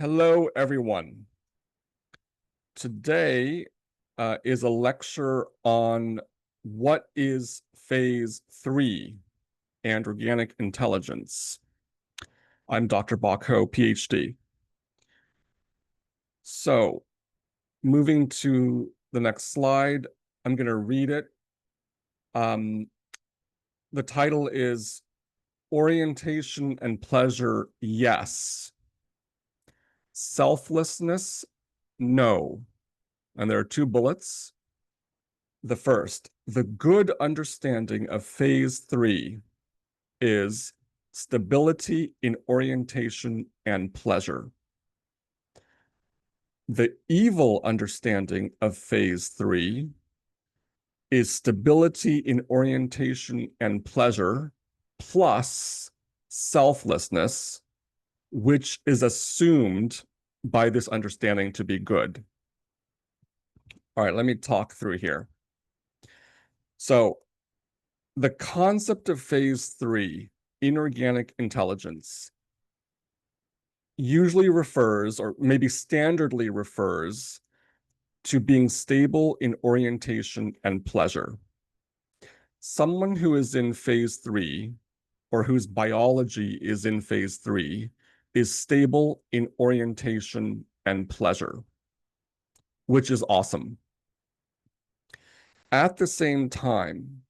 Hello, everyone. Today is a lecture on what is phase 3 and organic intelligence. I'm Dr. Bakho, PhD. So, moving to the next slide, I'm going to read it. The title is Orientation and Pleasure, Yes. Selflessness, No. And there are two bullets. The first, the good understanding of phase 3 is stability in orientation and pleasure. The evil understanding of phase 3 is stability in orientation and pleasure plus selflessness, which is assumed by this understanding to be good. All right, let me talk through here. So, the concept of phase 3, inorganic intelligence, usually refers, or maybe standardly refers, to being stable in orientation and pleasure. Someone who is in phase 3, or whose biology is in phase 3, is stable in orientation and pleasure, which is awesome. At the same time,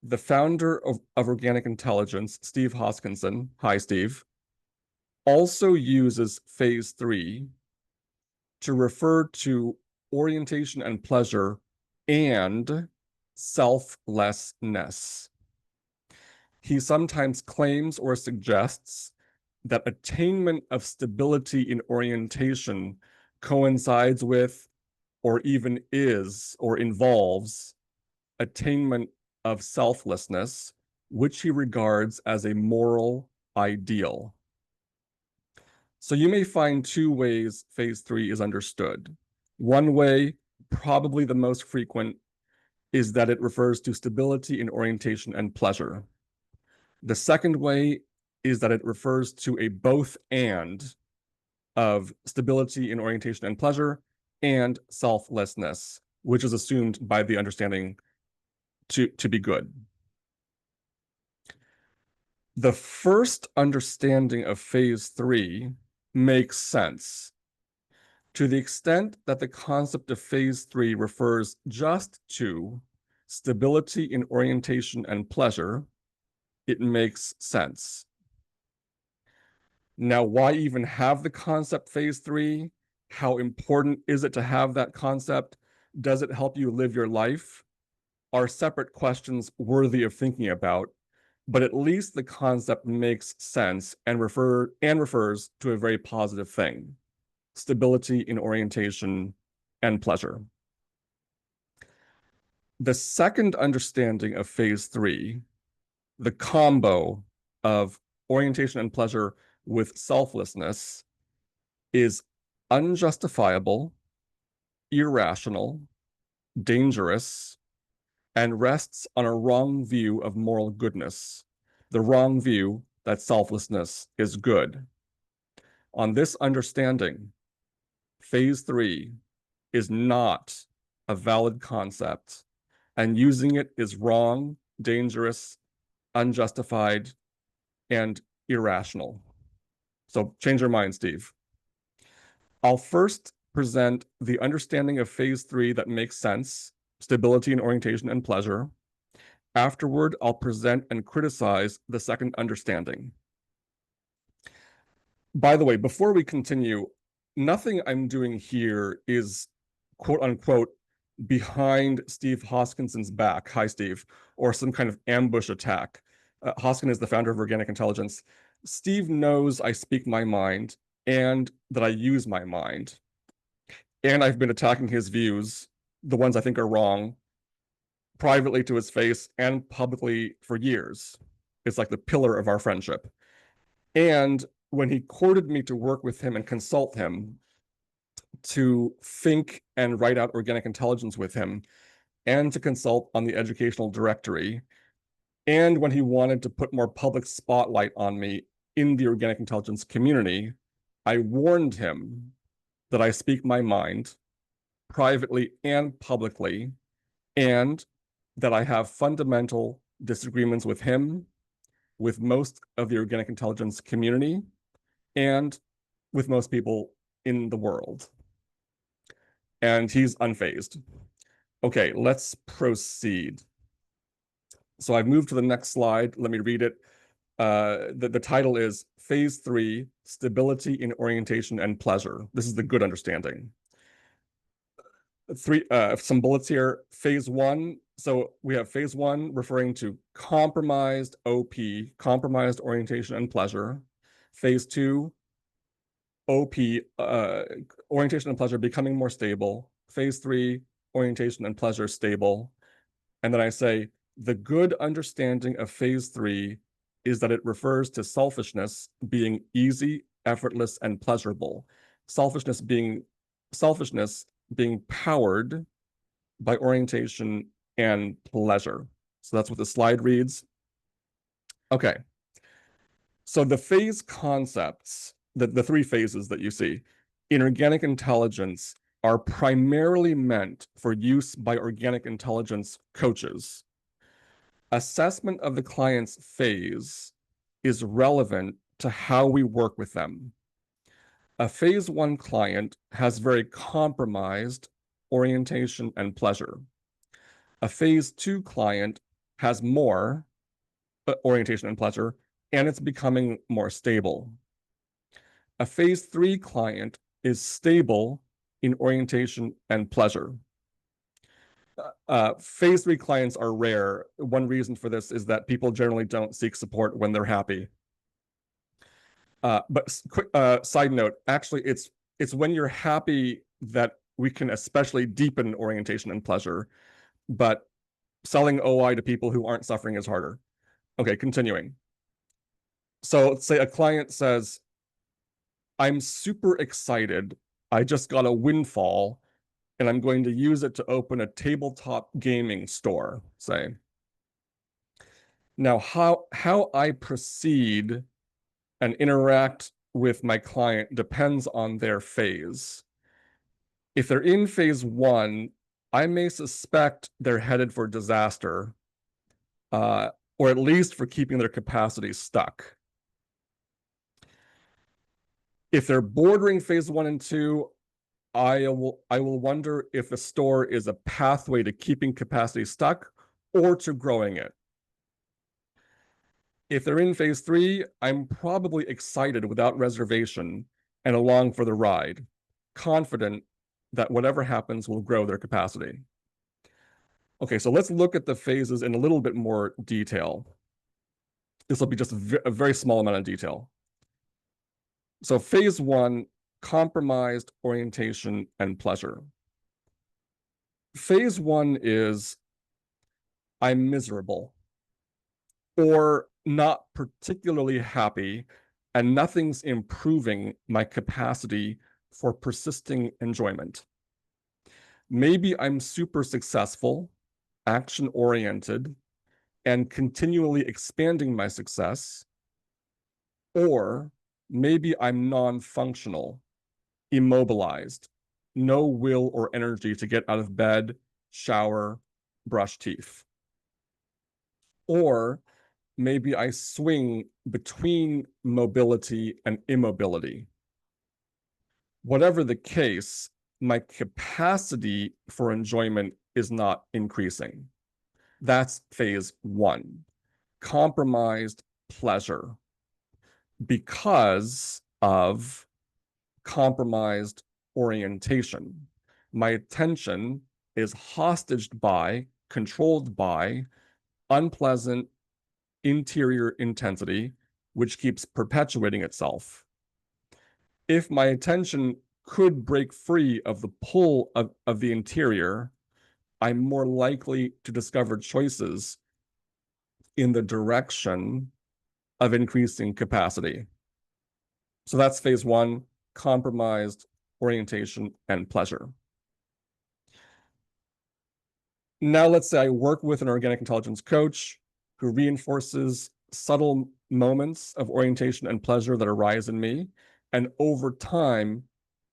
the founder of organic intelligence, Steve Hoskinson, hi Steve, also uses phase 3 to refer to orientation and pleasure and selflessness. He sometimes claims or suggests that attainment of stability in orientation coincides with, or even is, or involves attainment of selflessness, which he regards as a moral ideal. So you may find two ways phase 3 is understood. One way, probably the most frequent, is that it refers to stability in orientation and pleasure. The second way is that it refers to a both and of stability in orientation and pleasure and selflessness, which is assumed by the understanding to be good. The first understanding of phase 3 makes sense to the extent that the concept of phase 3 refers just to stability in orientation and pleasure. It makes sense. Now, why even have the concept phase 3? How important is it to have that concept? Does it help you live your life? Are separate questions worthy of thinking about, but at least the concept makes sense and refers to a very positive thing: stability in orientation and pleasure. The second understanding of phase 3, the combo of orientation and pleasure with selflessness, is unjustifiable, irrational, dangerous, and rests on a wrong view of moral goodness, the wrong view that selflessness is good. On this understanding, phase 3 is not a valid concept, and using it is wrong, dangerous, unjustified, and irrational. So change your mind, Steve. I'll first present the understanding of phase 3 that makes sense: stability in orientation and pleasure. Afterward, I'll present and criticize the second understanding. By the way, before we continue, nothing I'm doing here is quote unquote behind Steve Hoskinson's back, hi Steve, or some kind of ambush attack. Hoskin is the founder of Organic Intelligence. Steve knows I speak my mind and that I use my mind. And I've been attacking his views, the ones I think are wrong, privately to his face and publicly for years. It's like the pillar of our friendship. And when he courted me to work with him and consult him, to think and write out organic intelligence with him, and to consult on the educational directory, and when he wanted to put more public spotlight on me in the organic intelligence community, I warned him that I speak my mind privately and publicly, and that I have fundamental disagreements with him, with most of the organic intelligence community, and with most people in the world. And he's unfazed. Okay, let's proceed. So I've moved to the next slide. Let me read it. The title is Phase 3, Stability in Orientation and Pleasure. This is the good understanding. Some bullets here. Phase 1. So we have phase 1 referring to compromised OP, compromised orientation and pleasure. Phase 2, OP, orientation and pleasure becoming more stable. Phase 3, orientation and pleasure stable. And then I say, the good understanding of phase 3 is that it refers to selfishness being easy, effortless, and pleasurable. Selfishness being powered by orientation and pleasure. So that's what the slide reads. Okay. So the phase concepts, the three phases that you see in organic intelligence are primarily meant for use by organic intelligence coaches. Assessment of the client's phase is relevant to how we work with them. A phase 1 client has very compromised orientation and pleasure. A phase 2 client has more orientation and pleasure, and it's becoming more stable. A phase 3 client is stable in orientation and pleasure. Phase 3 clients are rare. One reason for this is that people generally don't seek support when they're happy. But quick side note, actually, it's when you're happy that we can especially deepen orientation and pleasure, but selling OI to people who aren't suffering is harder. Okay, continuing. So let's say a client says, I'm super excited. I just got a windfall and I'm going to use it to open a tabletop gaming store, say. Now, how I proceed and interact with my client depends on their phase. If they're in phase 1, I may suspect they're headed for disaster, or at least for keeping their capacity stuck. If they're bordering phase 1 and 2, I will wonder if the store is a pathway to keeping capacity stuck or to growing it. If they're in phase 3, I'm probably excited without reservation and along for the ride, confident that whatever happens will grow their capacity. Okay, so let's look at the phases in a little bit more detail. This will be just a very small amount of detail. So phase 1, compromised orientation and pleasure. Phase 1 is I'm miserable or not particularly happy, and nothing's improving my capacity for persisting enjoyment. Maybe I'm super successful, action-oriented, and continually expanding my success, or maybe I'm non-functional, immobilized, no will or energy to get out of bed, shower, brush teeth. Or maybe I swing between mobility and immobility. Whatever the case, my capacity for enjoyment is not increasing. That's phase 1, compromised pleasure, because of compromised orientation. My attention is hostaged by, controlled by unpleasant interior intensity, which keeps perpetuating itself. If my attention could break free of the pull of the interior, I'm more likely to discover choices in the direction of increasing capacity. So that's phase 1, compromised orientation and pleasure. Now let's say I work with an organic intelligence coach who reinforces subtle moments of orientation and pleasure that arise in me, And over time,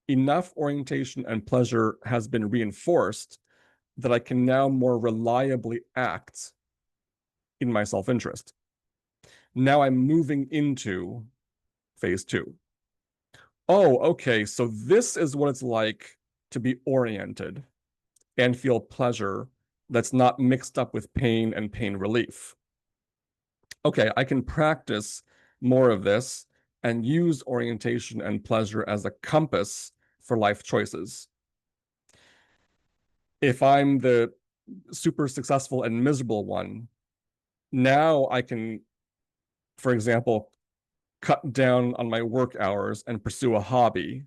enough orientation and pleasure has been reinforced that I can now more reliably act in my self-interest. Now I'm moving into phase two. Oh, okay, so this is what it's like to be oriented and feel pleasure that's not mixed up with pain and pain relief. Okay, I can practice more of this and use orientation and pleasure as a compass for life choices. If I'm the super successful and miserable one, now I can, for example, cut down on my work hours and pursue a hobby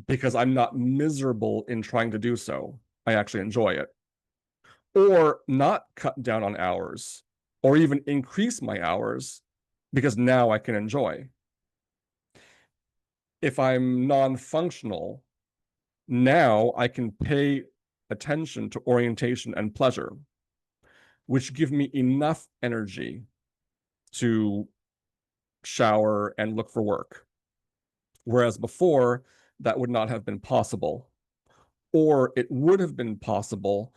because I'm not miserable in trying to do so. I actually enjoy it. Or not cut down on hours or even increase my hours because now I can enjoy. If I'm non-functional, now I can pay attention to orientation and pleasure, which give me enough energy to shower and look for work. Whereas before, that would not have been possible. Or it would have been possible,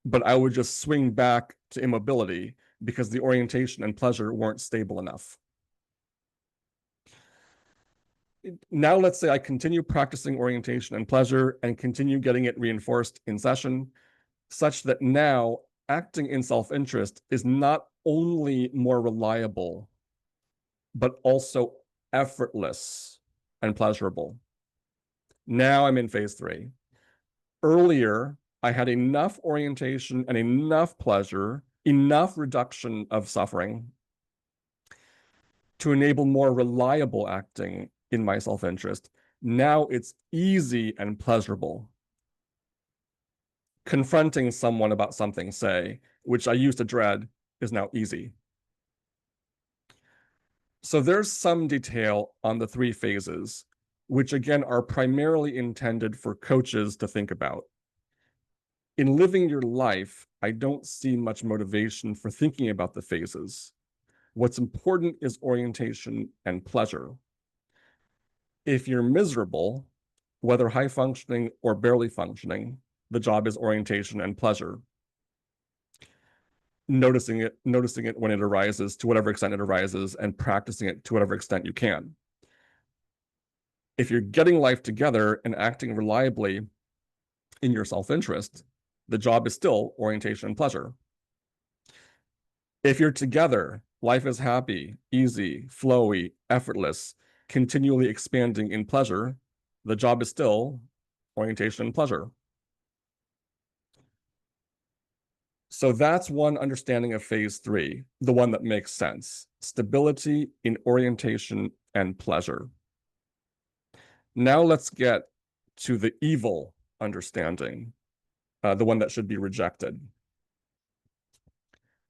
but I would just swing back to immobility because the orientation and pleasure weren't stable enough. Now, let's say I continue practicing orientation and pleasure and continue getting it reinforced in session, such that now acting in self-interest is not only more reliable, but also effortless and pleasurable. Now I'm in phase three. Earlier, I had enough orientation and enough pleasure, enough reduction of suffering to enable more reliable acting in my self-interest. Now it's easy and pleasurable. Confronting someone about something, say, which I used to dread, is now easy. So there's some detail on the three phases, which again are primarily intended for coaches to think about. In living your life, I don't see much motivation for thinking about the phases. What's important is orientation and pleasure. If you're miserable, whether high functioning or barely functioning, the job is orientation and pleasure. Noticing it when it arises, to whatever extent it arises, and practicing it to whatever extent you can. If you're getting life together and acting reliably in your self-interest, the job is still orientation and pleasure. If you're together, life is happy, easy, flowy, effortless, continually expanding in pleasure, the job is still orientation and pleasure. So that's one understanding of phase three, the one that makes sense. Stability in orientation and pleasure. Now let's get to the evil understanding, the one that should be rejected.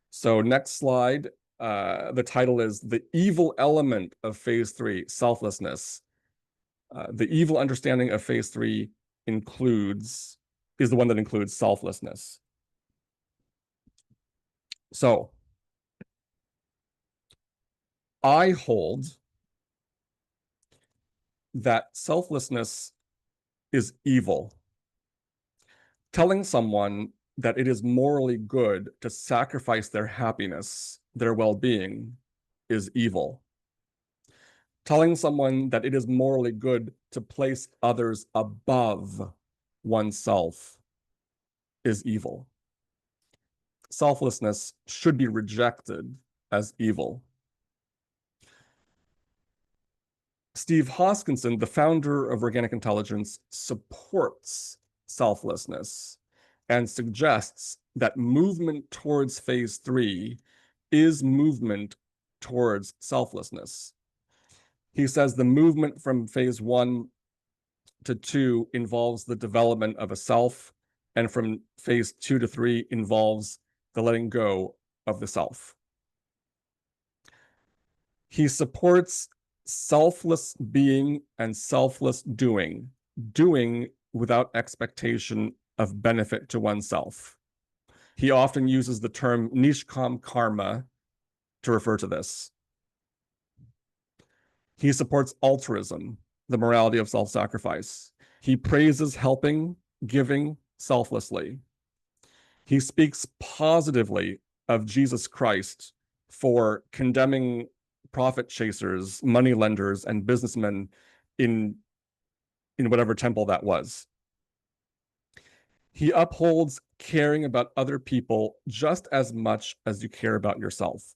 So next slide, the title is The Evil Element of Phase 3, Selflessness. The evil understanding of phase 3 is the one that includes selflessness. So I hold that selflessness is evil. Telling someone that it is morally good to sacrifice their happiness, their well-being, is evil. Telling someone that it is morally good to place others above oneself is evil. Selflessness should be rejected as evil. Steve Hoskinson, the founder of organic intelligence, supports selflessness and suggests that movement towards phase 3 is movement towards selflessness. He says the movement from phase 1 to 2 involves the development of a self, and from phase 2 to 3 involves the letting go of the self. He supports selfless being and selfless doing without expectation of benefit to oneself. He often uses the term nishkam karma to refer to this. He supports altruism, the morality of self-sacrifice. He praises helping, giving selflessly. He speaks positively of Jesus Christ for condemning profit chasers, money lenders, and businessmen in, in whatever temple that was. He upholds caring about other people just as much as you care about yourself.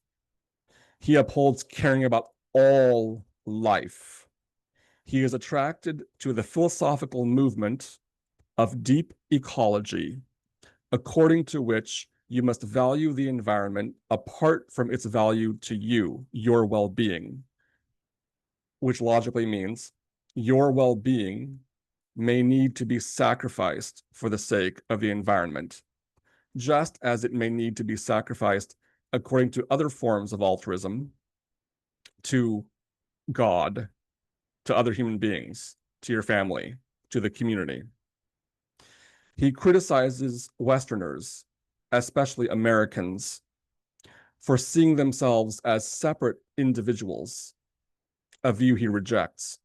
He upholds caring about all life. He is attracted to the philosophical movement of deep ecology, according to which you must value the environment apart from its value to you, your well-being, which logically means your well-being may need to be sacrificed for the sake of the environment, just as it may need to be sacrificed according to other forms of altruism to God, to other human beings, to your family, to the community. He criticizes Westerners, especially Americans, for seeing themselves as separate individuals, a view he rejects.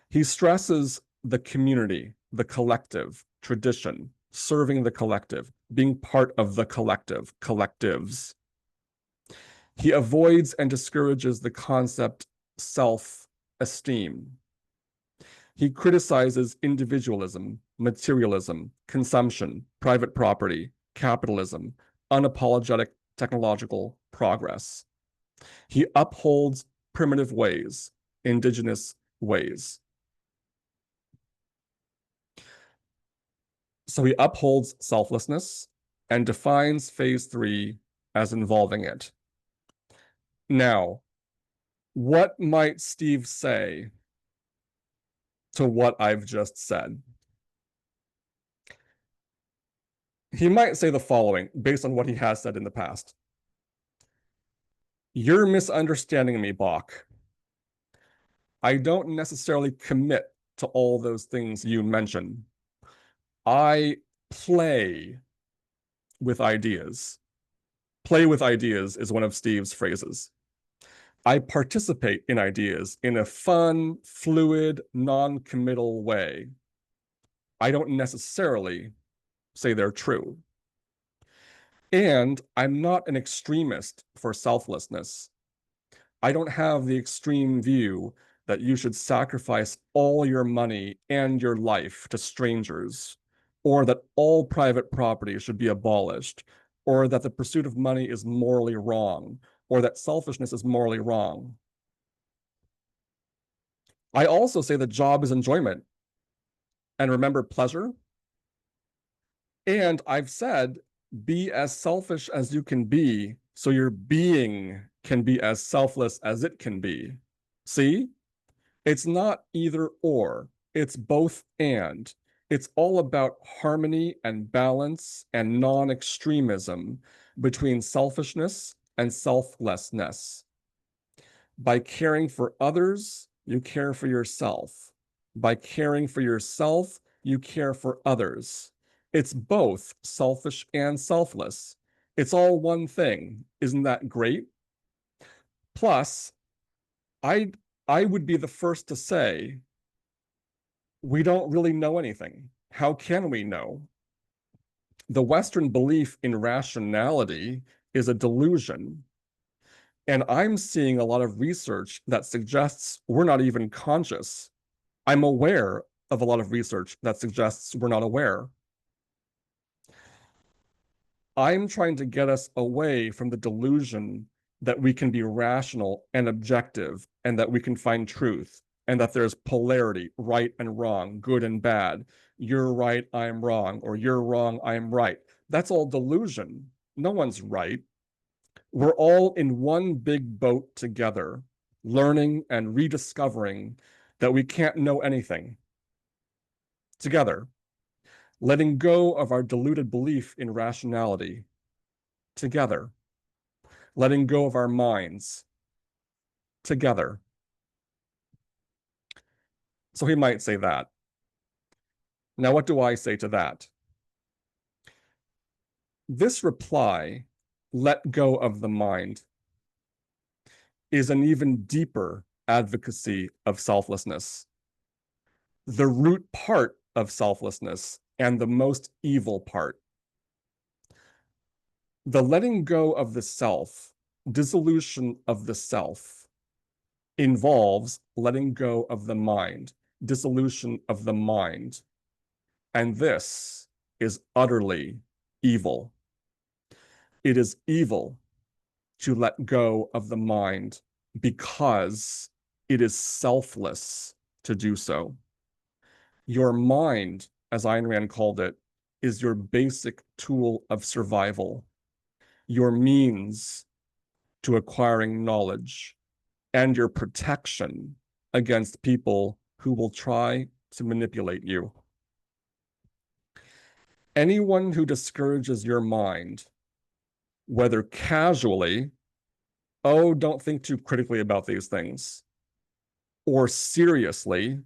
He stresses the community, the collective, tradition, serving the collective, being part of the collective, collectives. He avoids and discourages the concept self-esteem. He criticizes individualism, materialism, consumption, private property, capitalism, unapologetic technological progress. He upholds primitive ways, indigenous ways. So he upholds selflessness and defines phase 3 as involving it. Now, what might Steve say to what I've just said? He might say the following based on what he has said in the past. You're misunderstanding me, Bach. I don't necessarily commit to all those things you mention. I play with ideas. Play with ideas is one of Steve's phrases. I participate in ideas in a fun, fluid, non-committal way. I don't necessarily say they're true. And I'm not an extremist for selflessness. I don't have the extreme view that you should sacrifice all your money and your life to strangers, or that all private property should be abolished, or that the pursuit of money is morally wrong, or that selfishness is morally wrong. I also say the job is enjoyment. And remember pleasure? And I've said, be as selfish as you can be, so your being can be as selfless as it can be. See? It's not either or, it's both and. It's all about harmony and balance and non-extremism between selfishness and selflessness. By caring for others, you care for yourself. By caring for yourself, you care for others. It's both selfish and selfless. It's all one thing. Isn't that great? Plus, I would be the first to say, we don't really know anything. How can we know? The Western belief in rationality is a delusion. And I'm seeing a lot of research that suggests we're not even conscious. I'm aware of a lot of research that suggests we're not aware. I'm trying to get us away from the delusion that we can be rational and objective and that we can find truth and that there's polarity, right and wrong, good and bad. You're right, I'm wrong, or you're wrong, I'm right. That's all delusion. No one's right. We're all in one big boat together, learning and rediscovering that we can't know anything together, letting go of our deluded belief in rationality together, letting go of our minds together. So he might say that. Now, what do I say to that? This reply, let go of the mind, is an even deeper advocacy of selflessness. The root part of selflessness and the most evil part. The letting go of the self, dissolution of the self, involves letting go of the mind, dissolution of the mind. And this is utterly evil. It is evil to let go of the mind because it is selfless to do so. Your mind, as Ayn Rand called it, is your basic tool of survival, your means to acquiring knowledge, and your protection against people who will try to manipulate you. Anyone who discourages your mind, whether casually, oh, don't think too critically about these things, or seriously,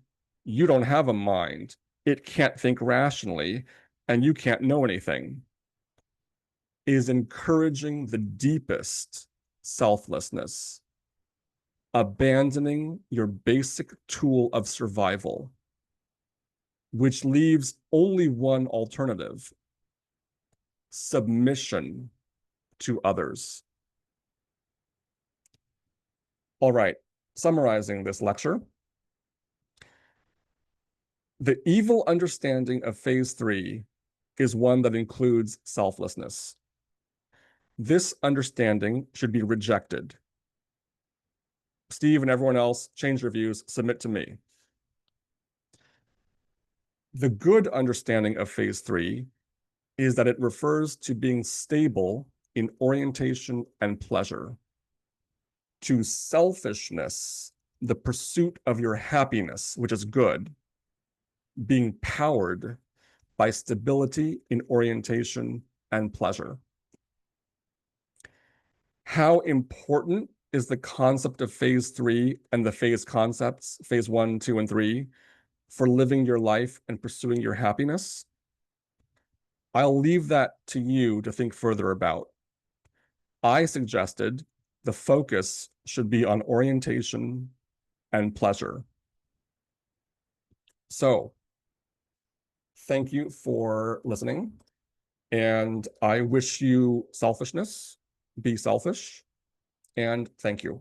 you don't have a mind, it can't think rationally, and you can't know anything, is encouraging the deepest selflessness, abandoning your basic tool of survival, which leaves only one alternative: submission to others. All right, summarizing this lecture, the evil understanding of phase 3 is one that includes selflessness. This understanding should be rejected. Steve and everyone else, change your views, submit to me. The good understanding of phase 3 is that it refers to being stable in orientation and pleasure, to selfishness, the pursuit of your happiness, which is good, being powered by stability in orientation and pleasure. How important is the concept of phase 3 and the phase concepts, phase 1, 2, and 3, for living your life and pursuing your happiness? I'll leave that to you to think further about. I suggested the focus should be on orientation and pleasure. So, thank you for listening, and I wish you selfishness, be selfish, and thank you.